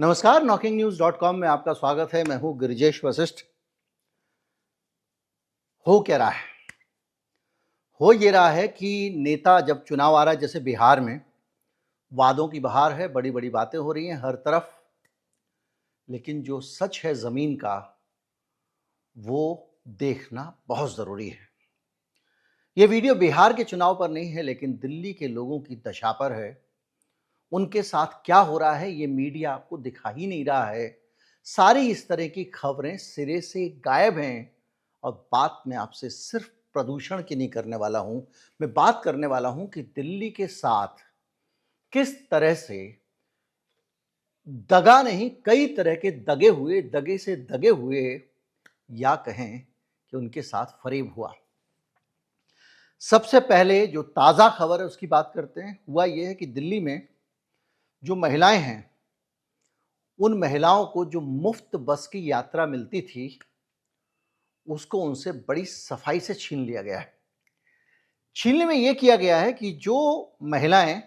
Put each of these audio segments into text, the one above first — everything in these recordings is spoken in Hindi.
नमस्कार, knocking-news.com में आपका स्वागत है। मैं हूं गिरिजेश वशिष्ठ। हो क्या रहा है? हो ये रहा है कि नेता जब चुनाव आ रहा है, जैसे बिहार में वादों की बहार है, बड़ी बड़ी बातें हो रही हैं हर तरफ, लेकिन जो सच है जमीन का वो देखना बहुत जरूरी है। ये वीडियो बिहार के चुनाव पर नहीं है, लेकिन दिल्ली के लोगों की दशा पर है। उनके साथ क्या हो रहा है ये मीडिया आपको दिखा ही नहीं रहा है। सारी इस तरह की खबरें सिरे से गायब हैं। और बात मैं आपसे सिर्फ प्रदूषण की नहीं करने वाला हूं, मैं बात करने वाला हूं कि दिल्ली के साथ किस तरह से दगा नहीं, कई तरह के दगे से दगे हुए, या कहें कि उनके साथ फरेब हुआ। सबसे पहले जो ताजा खबर है उसकी बात करते हैं। हुआ यह है कि दिल्ली में जो महिलाएं हैं, उन महिलाओं को जो मुफ्त बस की यात्रा मिलती थी उसको उनसे बड़ी सफाई से छीन लिया गया है। छीनने में यह किया गया है कि जो महिलाएं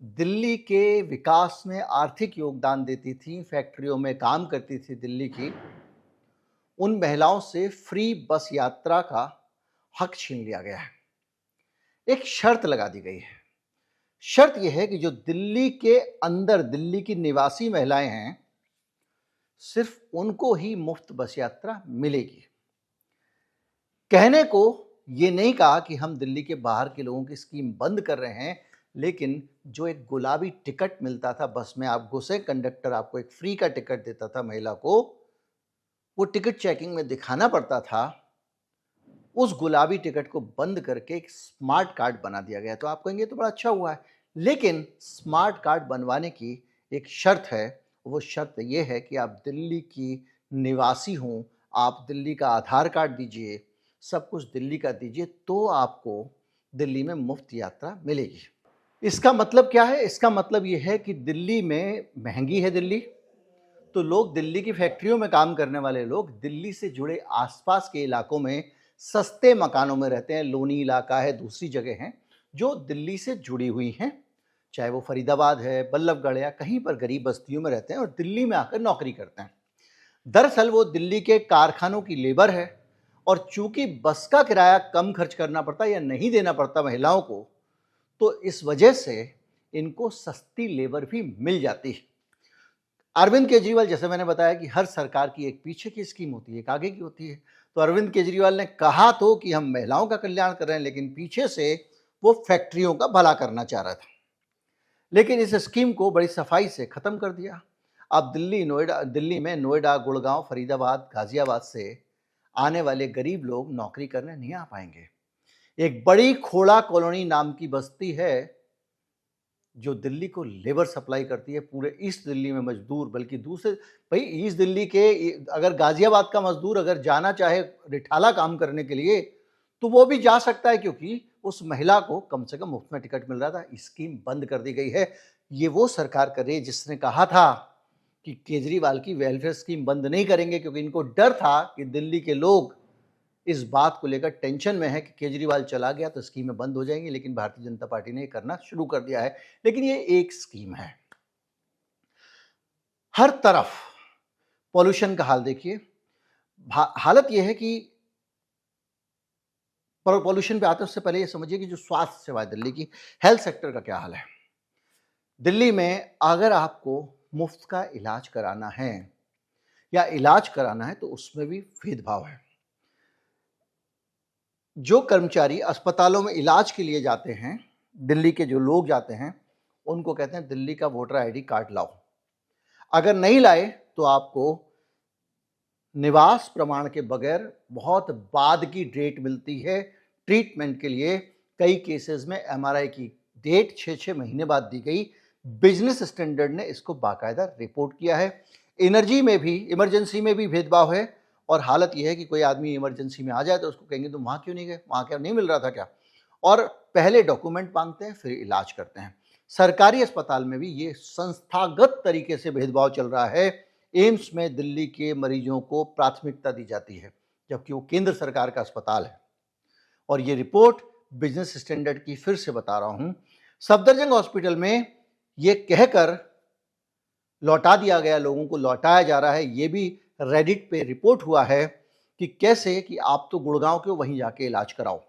दिल्ली के विकास में आर्थिक योगदान देती थी, फैक्ट्रियों में काम करती थी दिल्ली की, उन महिलाओं से फ्री बस यात्रा का हक छीन लिया गया है। एक शर्त लगा दी गई है। शर्त यह है कि जो दिल्ली के अंदर दिल्ली की निवासी महिलाएं हैं, सिर्फ उनको ही मुफ्त बस यात्रा मिलेगी। कहने को ये नहीं कहा कि हम दिल्ली के बाहर के लोगों की स्कीम बंद कर रहे हैं, लेकिन जो एक गुलाबी टिकट मिलता था बस में, आप घुसे, कंडक्टर आपको एक फ्री का टिकट देता था महिला को, वो टिकट चेकिंग में दिखाना पड़ता था। उस गुलाबी टिकट को बंद करके एक स्मार्ट कार्ड बना दिया गया। तो आप कहेंगे तो बड़ा अच्छा हुआ है, लेकिन स्मार्ट कार्ड बनवाने की एक शर्त है। वो शर्त ये है कि आप दिल्ली की निवासी हों, आप दिल्ली का आधार कार्ड दीजिए, सब कुछ दिल्ली का दीजिए, तो आपको दिल्ली में मुफ्त यात्रा मिलेगी। इसका मतलब क्या है? इसका मतलब ये है कि दिल्ली में महंगी है दिल्ली, तो लोग दिल्ली की फैक्ट्रियों में काम करने वाले लोग दिल्ली से जुड़े आसपास के इलाकों में सस्ते मकानों में रहते हैं। लोनी इलाका है, दूसरी जगह हैं जो दिल्ली से जुड़ी हुई हैं, चाहे वो फरीदाबाद है, बल्लभगढ़ या कहीं पर गरीब बस्तियों में रहते हैं और दिल्ली में आकर नौकरी करते हैं। दरअसल वो दिल्ली के कारखानों की लेबर है, और चूंकि बस का किराया कम खर्च करना पड़ता या नहीं देना पड़ता महिलाओं को, तो इस वजह से इनको सस्ती लेबर भी मिल जाती है। अरविंद केजरीवाल, जैसे मैंने बताया कि हर सरकार की एक पीछे की स्कीम होती है, एक आगे की होती है। तो अरविंद केजरीवाल ने कहा तो कि हम महिलाओं का कल्याण कर रहे हैं, लेकिन पीछे से वो फैक्ट्रियों का भला करना चाह रहा था। लेकिन इस स्कीम को बड़ी सफाई से खत्म कर दिया। अब दिल्ली में नोएडा, गुड़गांव, फरीदाबाद, गाजियाबाद से आने वाले गरीब लोग नौकरी करने नहीं आ पाएंगे। एक बड़ी खोड़ा कॉलोनी नाम की बस्ती है जो दिल्ली को लेबर सप्लाई करती है। पूरे ईस्ट दिल्ली में मजदूर, बल्कि दूसरे, भाई ईस्ट दिल्ली के अगर गाजियाबाद का मजदूर अगर जाना चाहे रिठाला काम करने के लिए, तो वो भी जा सकता है, क्योंकि उस महिला को कम से कम मुफ्त में टिकट मिल रहा था। स्कीम बंद कर दी गई है। ये वो सरकार कर रही है जिसने कहा था कि केजरीवाल की वेलफेयर स्कीम बंद नहीं करेंगे, क्योंकि इनको डर था कि दिल्ली के लोग इस बात को लेकर टेंशन में है कि केजरीवाल चला गया तो स्कीमें बंद हो जाएंगी। लेकिन भारतीय जनता पार्टी ने करना शुरू कर दिया है। लेकिन ये एक स्कीम है। हर तरफ पॉल्यूशन का हाल देखिए। हालत यह है कि पॉल्यूशन पे आते उससे पहले ये समझिए कि जो स्वास्थ्य सेवा है दिल्ली की, हेल्थ सेक्टर का क्या हाल है। दिल्ली में अगर आपको मुफ्त का इलाज कराना है या इलाज कराना है तो उसमें भी भेदभाव है। जो कर्मचारी अस्पतालों में इलाज के लिए जाते हैं, दिल्ली के जो लोग जाते हैं, उनको कहते हैं दिल्ली का वोटर आईडी कार्ड लाओ। अगर नहीं लाए तो आपको निवास प्रमाण के बगैर बहुत बाद की डेट मिलती है ट्रीटमेंट के लिए। कई केसेस में एमआरआई की डेट 6-6 महीने बाद दी गई। बिजनेस स्टैंडर्ड ने इसको बाकायदा रिपोर्ट किया है। एनर्जी में भी, इमरजेंसी में भी भेदभाव है। और हालत यह है कि कोई आदमी इमरजेंसी में आ जाए तो उसको कहेंगे तुम वहाँ क्यों नहीं गए, वहाँ क्या नहीं मिल रहा था क्या? और पहले डॉक्यूमेंट मांगते हैं, फिर इलाज करते हैं। सरकारी अस्पताल में भी ये संस्थागत तरीके से भेदभाव चल रहा है। एम्स में दिल्ली के मरीजों को प्राथमिकता दी जाती है, जबकि वो केंद्र सरकार का अस्पताल है। और ये रिपोर्ट बिजनेस स्टैंडर्ड की फिर से बता रहा हूं। सफदरजंग हॉस्पिटल में ये कहकर लौटा दिया गया, लोगों को लौटाया जा रहा है। ये भी रेडिट पे रिपोर्ट हुआ है कि कैसे कि आप तो गुड़गांव के वहीं जाके इलाज कराओ।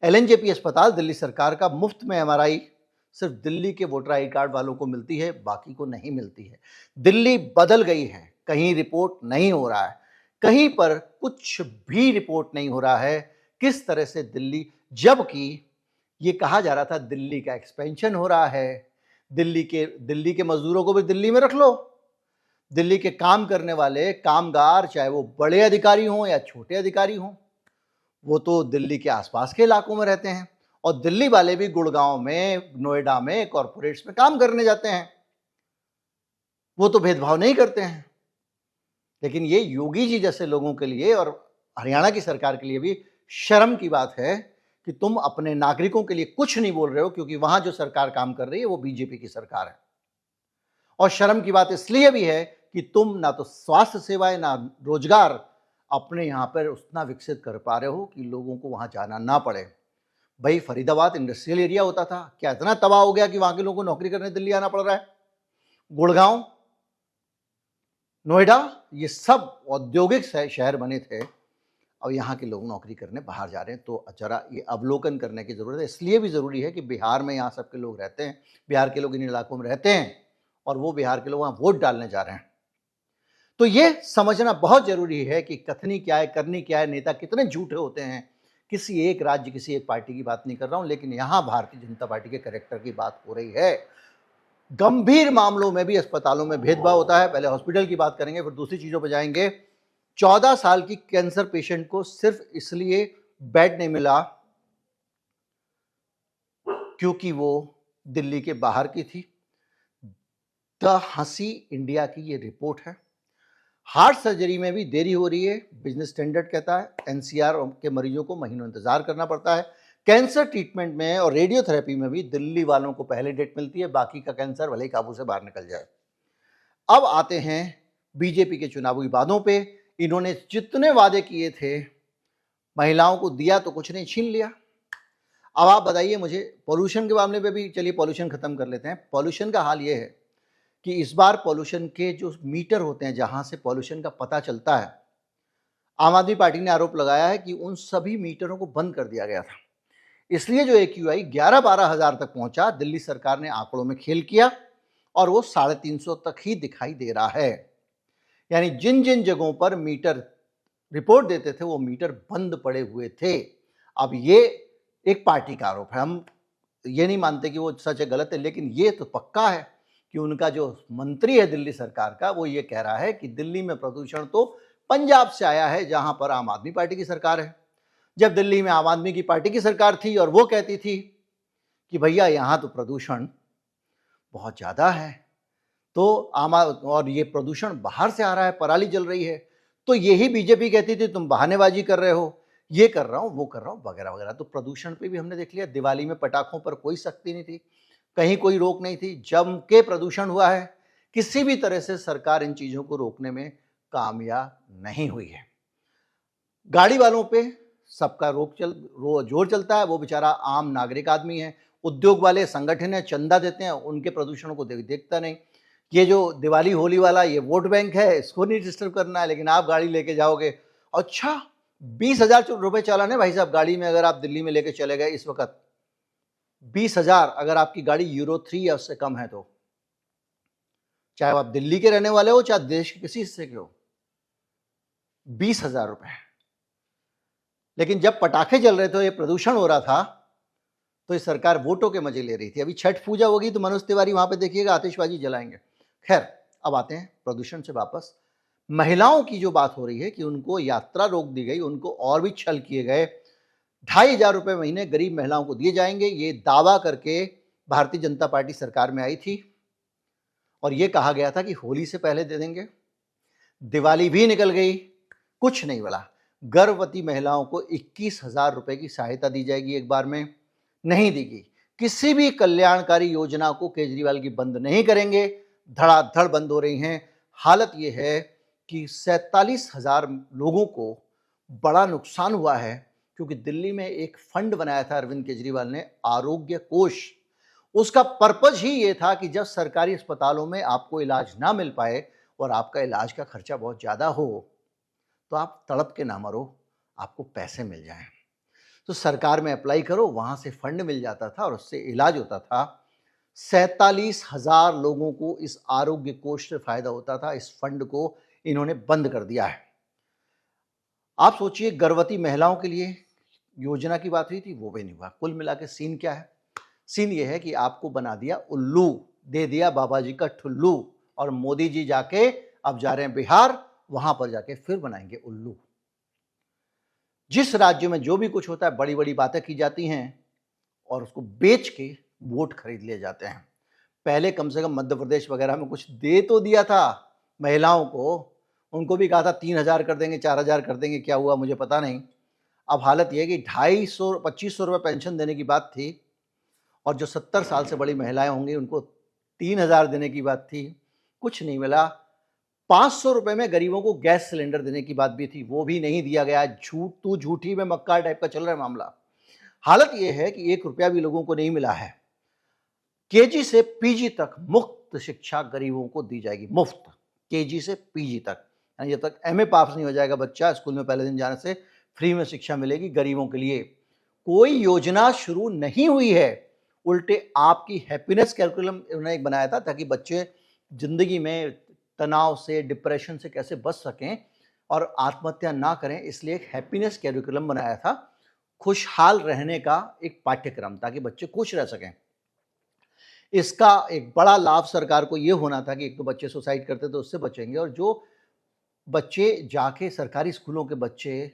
एलएनजेपी अस्पताल दिल्ली सरकार का मुफ्त में एमआरआई सिर्फ दिल्ली के वोटर आई कार्ड वालों को मिलती है, बाकी को नहीं मिलती है। दिल्ली बदल गई है, कहीं रिपोर्ट नहीं हो रहा है, कहीं पर कुछ भी रिपोर्ट नहीं हो रहा है। किस तरह से दिल्ली, जबकि ये कहा जा रहा था दिल्ली का एक्सपेंशन हो रहा है, दिल्ली के मजदूरों को भी दिल्ली में रख लो, दिल्ली के काम करने वाले कामगार, चाहे वो बड़े अधिकारी हों या छोटे अधिकारी हों, वो तो दिल्ली के आसपास के इलाकों में रहते हैं, और दिल्ली वाले भी गुड़गांव में, नोएडा में, कॉरपोरेट्स में काम करने जाते हैं, वो तो भेदभाव नहीं करते हैं। लेकिन ये योगी जी जैसे लोगों के लिए और हरियाणा की सरकार के लिए भी शर्म की बात है कि तुम अपने नागरिकों के लिए कुछ नहीं बोल रहे हो, क्योंकि वहां जो सरकार काम कर रही है वो बीजेपी की सरकार है। और शर्म की बात इसलिए भी है कि तुम ना तो स्वास्थ्य सेवाएं ना रोजगार अपने यहाँ पर उतना विकसित कर पा रहे हो कि लोगों को वहां जाना ना पड़े। भाई फरीदाबाद इंडस्ट्रियल एरिया होता था, क्या इतना तबाह हो गया कि वहां के लोगों को नौकरी करने दिल्ली आना पड़ रहा है? गुड़गांव, नोएडा, ये सब औद्योगिक शहर बने थे, और यहाँ के लोग नौकरी करने बाहर जा रहे हैं। तो जरा ये अवलोकन करने की जरूरत है। इसलिए भी जरूरी है कि बिहार में यहाँ सबके लोग रहते हैं, बिहार के लोग इन इलाकों में रहते हैं, और वो बिहार के लोग वहाँ वोट डालने जा रहे हैं। तो ये समझना बहुत जरूरी है कि कथनी क्या है, करनी क्या है, नेता कितने झूठे होते हैं। किसी एक राज्य, किसी एक पार्टी की बात नहीं कर रहा हूं, लेकिन यहां भारतीय जनता पार्टी के कैरेक्टर की बात हो रही है। गंभीर मामलों में भी अस्पतालों में भेदभाव होता है। पहले हॉस्पिटल की बात करेंगे, फिर दूसरी चीजों पर जाएंगे। 14 साल की कैंसर पेशेंट को सिर्फ इसलिए बेड नहीं मिला क्योंकि वो दिल्ली के बाहर की थी। द हंसी इंडिया की ये रिपोर्ट है। हार्ट सर्जरी में भी देरी हो रही है, बिजनेस स्टैंडर्ड कहता है। एनसीआर के मरीजों को महीनों इंतजार करना पड़ता है। कैंसर ट्रीटमेंट में और रेडियोथेरेपी में भी दिल्ली वालों को पहले डेट मिलती है, बाकी का कैंसर भले ही काबू से बाहर निकल जाए। अब आते हैं बीजेपी के चुनावी वादों पे। इन्होंने जितने वादे किए थे, महिलाओं को दिया तो कुछ नहीं, छीन लिया। अब आप बताइए मुझे, पॉल्यूशन के मामले पे भी चलिए पॉल्यूशन खत्म कर लेते हैं। पॉल्यूशन का हाल ये है कि इस बार पॉल्यूशन के जो मीटर होते हैं, जहां से पॉल्यूशन का पता चलता है, आम आदमी पार्टी ने आरोप लगाया है कि उन सभी मीटरों को बंद कर दिया गया था। इसलिए जो AQI 11-12 हज़ार तक पहुंचा, दिल्ली सरकार ने आंकड़ों में खेल किया और वो 350 तक ही दिखाई दे रहा है। यानी जिन जिन जगहों पर मीटर रिपोर्ट देते थे, वो मीटर बंद पड़े हुए थे। अब ये एक पार्टी का आरोप है, हम ये नहीं मानते कि वो सच है गलत है, लेकिन ये तो पक्का है कि उनका जो मंत्री है दिल्ली सरकार का, वो ये कह रहा है कि दिल्ली में प्रदूषण तो पंजाब से आया है, जहां पर आम आदमी पार्टी की सरकार है। जब दिल्ली में आम आदमी की पार्टी की सरकार थी और वो कहती थी कि भैया यहां तो प्रदूषण बहुत ज्यादा है, तो और ये प्रदूषण बाहर से आ रहा है, पराली जल रही है, तो यही बीजेपी कहती थी तुम बहानेबाजी कर रहे हो, ये कर रहा हूं, वो कर रहा हूं, वगैरह वगैरह। तो प्रदूषण पे भी हमने देख लिया, दिवाली में पटाखों पर कोई सख्ती नहीं थी, कहीं कोई रोक नहीं थी, जम के प्रदूषण हुआ है। किसी भी तरह से सरकार इन चीजों को रोकने में कामयाब नहीं हुई है। गाड़ी वालों पे सबका जोर चलता है, वो बेचारा आम नागरिक आदमी है। उद्योग वाले संगठन है, चंदा देते हैं, उनके प्रदूषण को देखता नहीं। ये जो दिवाली होली वाला ये वोट बैंक है, इसको नहीं डिस्टर्ब करना है, लेकिन आप गाड़ी लेके जाओगे। अच्छा, 20,000 रुपए चालान है भाई साहब गाड़ी में, अगर आप दिल्ली में लेके चले गए इस वक्त 20,000, अगर आपकी गाड़ी यूरो 3 या उससे कम है तो, चाहे आप दिल्ली के रहने वाले हो चाहे देश के किसी हिस्से के हो, 20,000 रुपए। लेकिन जब पटाखे जल रहे थे, ये प्रदूषण हो रहा था, तो ये सरकार वोटों के मजे ले रही थी। अभी छठ पूजा होगी तो मनोज तिवारी वहां पे देखिएगा आतिशबाजी जलाएंगे। खैर, अब आते हैं प्रदूषण से वापस। महिलाओं की जो बात हो रही है कि उनको यात्रा रोक दी गई, उनको और भी छल किए गए। 2,500 रुपए महीने गरीब महिलाओं को दिए जाएंगे, ये दावा करके भारतीय जनता पार्टी सरकार में आई थी, और ये कहा गया था कि होली से पहले दे देंगे। दिवाली भी निकल गई, कुछ नहीं बोला। गर्भवती महिलाओं को 21,000 रुपए की सहायता दी जाएगी, एक बार में नहीं दी गई। किसी भी कल्याणकारी योजना को केजरीवाल की बंद नहीं करेंगे, धड़ाधड़ बंद हो रही हैं। हालत यह है कि 47,000 लोगों को बड़ा नुकसान हुआ है, क्योंकि दिल्ली में एक फंड बनाया था अरविंद केजरीवाल ने, आरोग्य कोष। उसका पर्पज ही ये था कि जब सरकारी अस्पतालों में आपको इलाज ना मिल पाए और आपका इलाज का खर्चा बहुत ज़्यादा हो, तो आप तड़प के ना मरो, आपको पैसे मिल जाएं। तो सरकार में अप्लाई करो, वहाँ से फंड मिल जाता था और उससे इलाज होता था। 47,000 लोगों को इस आरोग्य कोष से फायदा होता था। इस फंड को इन्होंने बंद कर दिया है। आप सोचिए, गर्भवती महिलाओं के लिए योजना की बात हुई थी, वो भी नहीं हुआ। कुल मिला के सीन क्या है? सीन ये है कि आपको बना दिया उल्लू, दे दिया बाबा जी का ठुल्लू, और मोदी जी जाके अब जा रहे हैं बिहार, वहां पर जाके फिर बनाएंगे उल्लू। जिस राज्य में जो भी कुछ होता है, बड़ी बड़ी बातें की जाती हैं और उसको बेच के वोट खरीद लिए जाते हैं। पहले कम से कम मध्य प्रदेश वगैरह में कुछ दे तो दिया था महिलाओं को, उनको भी कहा था 3,000 कर देंगे, 4,000 कर देंगे, क्या हुआ मुझे पता नहीं। अब हालत यह है कि 250 2500 रुपये पेंशन देने की बात थी, और जो 70 साल से बड़ी महिलाएं होंगी उनको 3,000 देने की बात थी, कुछ नहीं मिला। 500 रुपये में गरीबों को गैस सिलेंडर देने की बात भी थी, वो भी नहीं दिया गया। झूठ तू झूठी में मक्कार टाइप का चल रहा है मामला। हालत यह है कि 1 रुपया भी लोगों को नहीं मिला है। केजी से पीजी तक मुफ्त शिक्षा गरीबों को दी जाएगी, मुफ्त, केजी से पीजी तक। यानी जब तक एमए पास नहीं हो जाएगा बच्चा, स्कूल में पहले दिन जाने से फ्री में शिक्षा मिलेगी गरीबों के लिए। कोई योजना शुरू नहीं हुई है, उल्टे आपकी हैप्पीनेस कैलकुलम उन्होंने एक बनाया था ताकि बच्चे जिंदगी में तनाव से, डिप्रेशन से कैसे बच सकें और आत्महत्या ना करें, इसलिए एक हैप्पीनेस कैरिकुलम बनाया था, खुशहाल रहने का एक पाठ्यक्रम, ताकि बच्चे खुश रह सकें। इसका एक बड़ा लाभ सरकार को यह होना था कि एक तो बच्चे सुसाइड करते तो उससे बचेंगे, और जो बच्चे जाके सरकारी स्कूलों के बच्चे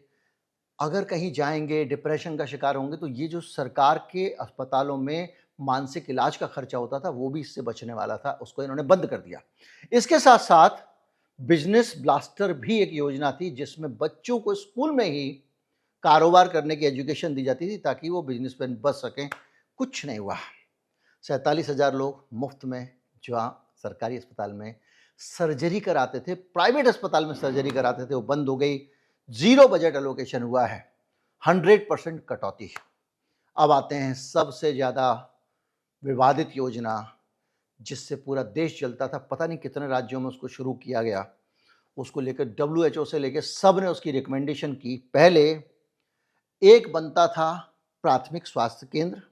अगर कहीं जाएंगे, डिप्रेशन का शिकार होंगे, तो ये जो सरकार के अस्पतालों में मानसिक इलाज का खर्चा होता था वो भी इससे बचने वाला था, उसको इन्होंने बंद कर दिया। इसके साथ साथ बिजनेस ब्लास्टर भी एक योजना थी, जिसमें बच्चों को स्कूल में ही कारोबार करने की एजुकेशन दी जाती थी ताकि वो बिजनेसमैन बच सकें। कुछ नहीं हुआ। 47,000 लोग मुफ्त में जहाँ सरकारी अस्पताल में सर्जरी कराते थे, प्राइवेट अस्पताल में सर्जरी कराते थे, वो बंद हो गई। जीरो बजट एलोकेशन हुआ है, 100% कटौती। अब आते हैं सबसे ज़्यादा विवादित योजना, जिससे पूरा देश चलता था, पता नहीं कितने राज्यों में उसको शुरू किया गया। उसको लेकर WHO से लेकर सब ने उसकी रिकमेंडेशन की। पहले एक बनता था प्राथमिक स्वास्थ्य केंद्र,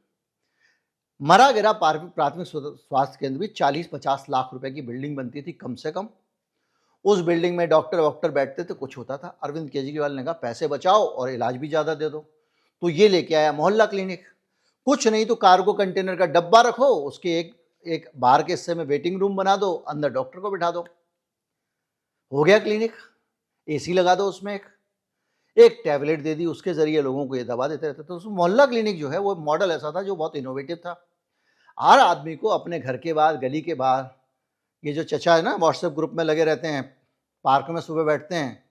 मरा गिरा प्राथमिक स्वास्थ्य केंद्र भी 40-50 लाख रुपए की बिल्डिंग बनती थी कम से कम। उस बिल्डिंग में डॉक्टर बैठते थे, कुछ होता था। अरविंद केजरीवाल ने कहा पैसे बचाओ और इलाज भी ज़्यादा दे दो, तो ये लेके आया मोहल्ला क्लिनिक। कुछ नहीं तो कार्गो कंटेनर का डब्बा रखो, उसके एक बाहर के हिस्से में वेटिंग रूम बना दो, अंदर डॉक्टर को बिठा दो, हो गया क्लिनिक। एसी लगा दो उसमें, एक टैबलेट दे दी, उसके जरिए लोगों को ये दवा देते रहते। तो उस मोहल्ला क्लिनिक जो है वो मॉडल ऐसा था जो बहुत इनोवेटिव था। हर आदमी को अपने घर के बाहर, गली के बाहर, ये जो चचा है ना व्हाट्सएप ग्रुप में लगे रहते हैं, पार्क में सुबह बैठते हैं,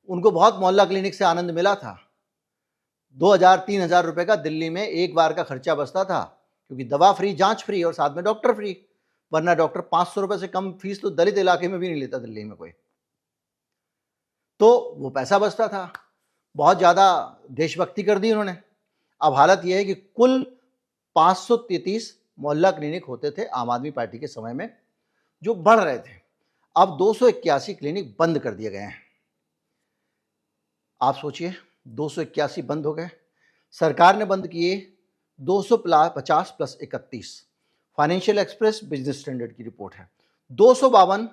उनको बहुत मोहल्ला क्लिनिक से आनंद मिला था। 2,000-3,000 रुपए का दिल्ली में एक बार का खर्चा बचता था, क्योंकि दवा फ्री, जांच फ्री और साथ में डॉक्टर फ्री। वरना डॉक्टर 500 रुपए से कम फीस तो दलित इलाके में भी नहीं लेता दिल्ली में कोई, तो वो पैसा बचता था। बहुत ज़्यादा देशभक्ति कर दी उन्होंने। अब हालत यह है कि कुल 533 मोहल्ला क्लिनिक होते थे आम आदमी पार्टी के समय में, जो बढ़ रहे थे। अब 281 क्लिनिक बंद कर दिए गए हैं। आप सोचिए, 281 बंद हो गए। सरकार ने बंद किए 250 + 31। फाइनेंशियल एक्सप्रेस बिजनेस स्टैंडर्ड की रिपोर्ट है। 252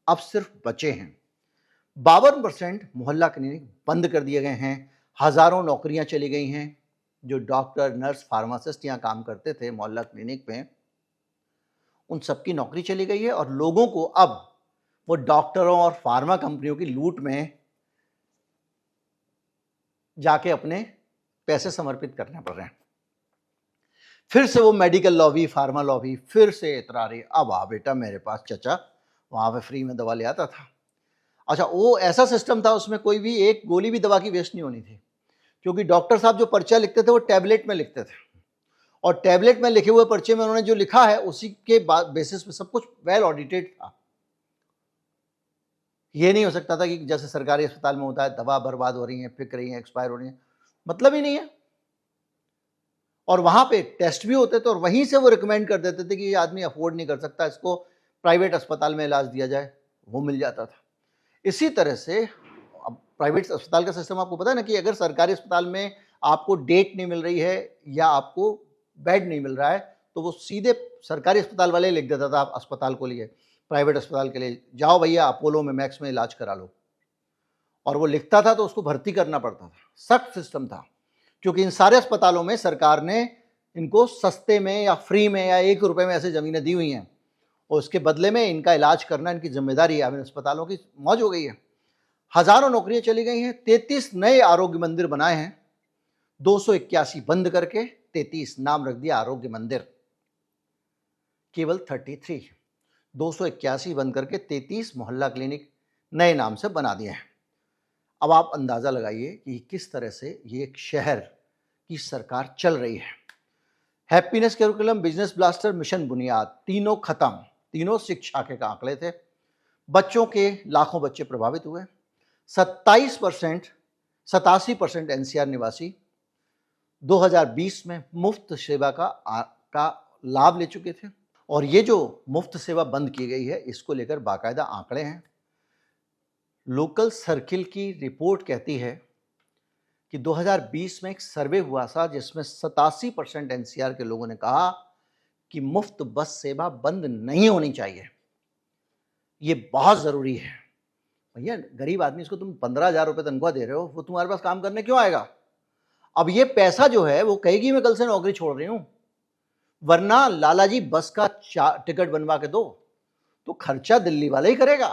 अब सिर्फ बचे हैं। 52% मोहल्ला क्लिनिक बंद कर दिए गए हैं। हजारों नौकरियां चली गई हैं। जो डॉक्टर, नर्स, फार्मासिस्ट यहाँ काम करते थे मोहल्ला क्लिनिक में, उन सबकी नौकरी चली गई है, और लोगों को अब वो डॉक्टरों और फार्मा कंपनियों की लूट में जाके अपने पैसे समर्पित करने पड़ रहे हैं। फिर से वो मेडिकल लॉबी, फार्मा लॉबी फिर से इतरा रही। अब आ बेटा मेरे पास चचा, वहां पे फ्री में दवा ले आता था। अच्छा, वो ऐसा सिस्टम था, उसमें कोई भी एक गोली भी दवा की वेस्ट नहीं होनी थी, क्योंकि डॉक्टर साहब जो पर्चा लिखते थे वो टैबलेट में लिखते थे, और टैबलेट में लिखे हुए पर्चे में उन्होंने जो लिखा है उसी के बेसिस पे सब कुछ वेल ऑडिटेड था। ये नहीं हो सकता था कि जैसे सरकारी अस्पताल में होता है, दवा बर्बाद हो रही है, फिक रही है, एक्सपायर हो रही है, मतलब ही नहीं है। और वहाँ पे टेस्ट भी होते थे और वहीं से वो रिकमेंड कर देते थे कि ये आदमी अफोर्ड नहीं कर सकता, इसको प्राइवेट अस्पताल में इलाज दिया जाए, वो मिल जाता था। इसी तरह से अब प्राइवेट अस्पताल का सिस्टम आपको पता है ना कि अगर सरकारी अस्पताल में आपको डेट नहीं मिल रही है या आपको बेड नहीं मिल रहा है तो वो सीधे सरकारी अस्पताल वाले लिख देता था आप अस्पताल को लिए, प्राइवेट अस्पताल के लिए जाओ भैया अपोलो में मैक्स में इलाज करा लो, और वो लिखता था तो उसको भर्ती करना पड़ता था। सख्त सिस्टम था, क्योंकि इन सारे अस्पतालों में सरकार ने इनको सस्ते में या फ्री में या 1 रुपए में ऐसे ज़मीनें दी हुई हैं और उसके बदले में इनका इलाज करना इनकी जिम्मेदारी है। अब इन अस्पतालों की मौज हो गई है, हज़ारों नौकरियां चली गई हैं, 33 नए आरोग्य मंदिर बनाए हैं, 281 बंद करके 33 नाम रख दिया आरोग्य मंदिर। केवल 33, 281 बंद करके 33 मोहल्ला क्लिनिक नए नाम से बना दिए हैं। अब आप अंदाज़ा लगाइए कि किस तरह से ये एक शहर की सरकार चल रही है। Happiness curriculum, business blaster, mission बुनियाद, तीनों खत्म, तीनों शिक्षा के आंकड़े थे। बच्चों के लाखों बच्चे प्रभावित हुए, 87% एनसीआर निवासी 2020 में मुफ्त सेवा का लाभ ले चुके थे। और ये जो मुफ्त सेवा बंद की गई है इसको लेकर बाकायदा आंकड़े हैं। लोकल सर्किल की रिपोर्ट कहती है कि 2020 में एक सर्वे हुआ था जिसमें 87% एनसीआर के लोगों ने कहा कि मुफ्त बस सेवा बंद नहीं होनी चाहिए, ये बहुत ज़रूरी है। भैया गरीब आदमी, इसको तुम 15,000 रुपये तनख्वाह दे रहे हो, वो तुम्हारे पास काम करने क्यों आएगा? अब ये पैसा जो है वो कहेगी मैं कल से नौकरी छोड़ रही हूँ, वरना लाला जी बस का टिकट बनवा के दो, तो खर्चा दिल्ली वाला ही करेगा।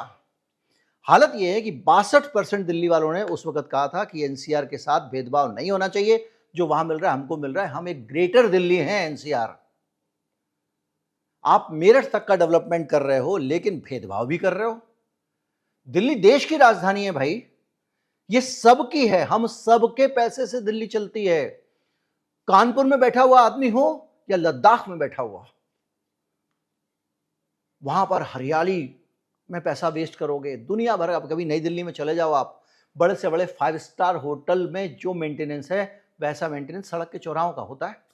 हालत यह है कि 62% दिल्ली वालों ने उस वक्त कहा था कि एनसीआर के साथ भेदभाव नहीं होना चाहिए, जो वहां मिल रहा है हमको मिल रहा है, हम एक ग्रेटर दिल्ली हैं एनसीआर। आप मेरठ तक का डेवलपमेंट कर रहे हो लेकिन भेदभाव भी कर रहे हो। दिल्ली देश की राजधानी है भाई, ये सबकी है, हम सबके पैसे से दिल्ली चलती है। कानपुर में बैठा हुआ आदमी हो या लद्दाख में बैठा हुआ, वहां पर हरियाली में पैसा वेस्ट करोगे दुनिया भर। अब कभी नई दिल्ली में चले जाओ आप, बड़े से बड़े 5 स्टार होटल में जो मेंटेनेंस है वैसा मेंटेनेंस सड़क के चौराहों का होता है।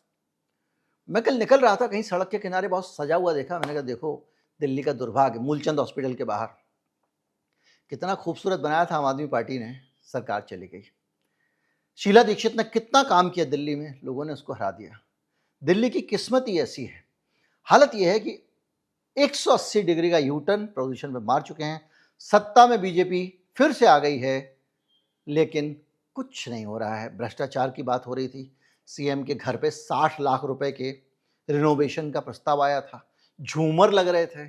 मैं कल निकल रहा था, कहीं सड़क के किनारे बहुत सजा हुआ देखा, मैंने कहा देखो दिल्ली का दुर्भाग्य, मूलचंद हॉस्पिटल के बाहर कितना खूबसूरत बनाया था आम आदमी पार्टी ने, सरकार चली गई। शीला दीक्षित ने कितना काम किया दिल्ली में, लोगों ने उसको हरा दिया। दिल्ली की किस्मत ही ऐसी है। हालत यह है कि 180 डिग्री का यूटर्न प्रदूषण में मार चुके हैं। सत्ता में बीजेपी फिर से आ गई है लेकिन कुछ नहीं हो रहा है। भ्रष्टाचार की बात हो रही थी, सीएम के घर पे 60 लाख रुपए के रिनोवेशन का प्रस्ताव आया था, झूमर लग रहे थे,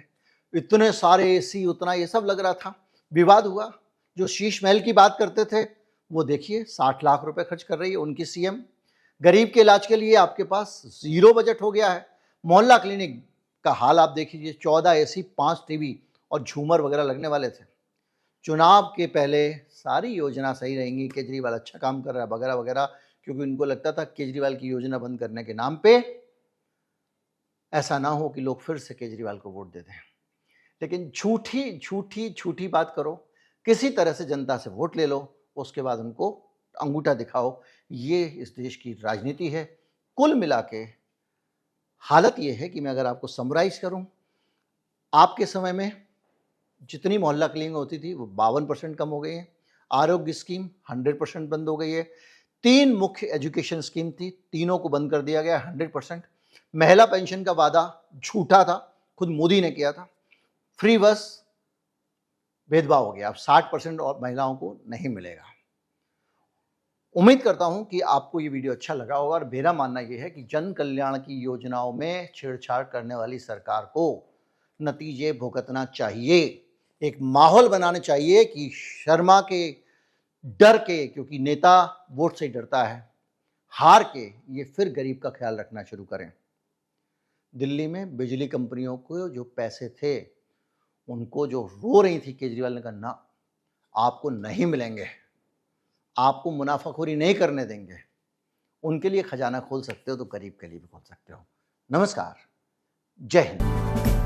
इतने सारे एसी, उतना ये सब लग रहा था, विवाद हुआ। जो शीश महल की बात करते थे वो देखिए 60 लाख रुपए खर्च कर रही है उनकी सीएम। गरीब के इलाज के लिए आपके पास जीरो बजट हो गया है। मोहल्ला क्लिनिक का हाल आप देख लीजिए, 14 एसी, 5 टीवी और झूमर वगैरह लगने वाले थे। चुनाव के पहले सारी योजना सही रहेंगी, केजरीवाल अच्छा काम कर रहा है वगैरह वगैरह, क्योंकि उनको लगता था केजरीवाल की योजना बंद करने के नाम पे ऐसा ना हो कि लोग फिर से केजरीवाल को वोट दे दें। लेकिन झूठी झूठी झूठी बात करो, किसी तरह से जनता से वोट ले लो, उसके बाद उनको अंगूठा दिखाओ, ये इस देश की राजनीति है। कुल मिला के हालत ये है कि मैं अगर आपको समराइज करूं, आपके समय में जितनी मोहल्ला क्लिनिक होती थी वो 52% कम हो गई है। आरोग्य स्कीम 100% बंद हो गई है। 3 मुख्य एजुकेशन स्कीम थी, तीनों को बंद कर दिया गया 100%। महिला पेंशन का वादा झूठा था, खुद मोदी ने किया था। फ्री बस, भेदभाव हो गया, अब 60% और महिलाओं को नहीं मिलेगा। उम्मीद करता हूं कि आपको ये वीडियो अच्छा लगा होगा और मेरा मानना यह है कि जन कल्याण की योजनाओं में छेड़छाड़ करने वाली सरकार को नतीजे भुगतना चाहिए। एक माहौल बनाना चाहिए कि शर्मा के, डर के, क्योंकि नेता वोट से डरता है, हार के ये फिर गरीब का ख्याल रखना शुरू करें। दिल्ली में बिजली कंपनियों को जो पैसे थे उनको जो रो रही थी, केजरीवाल ने कहा ना आपको नहीं मिलेंगे, आपको मुनाफाखोरी नहीं करने देंगे। उनके लिए खजाना खोल सकते हो तो गरीब के लिए भी खोल सकते हो। नमस्कार, जय हिंद।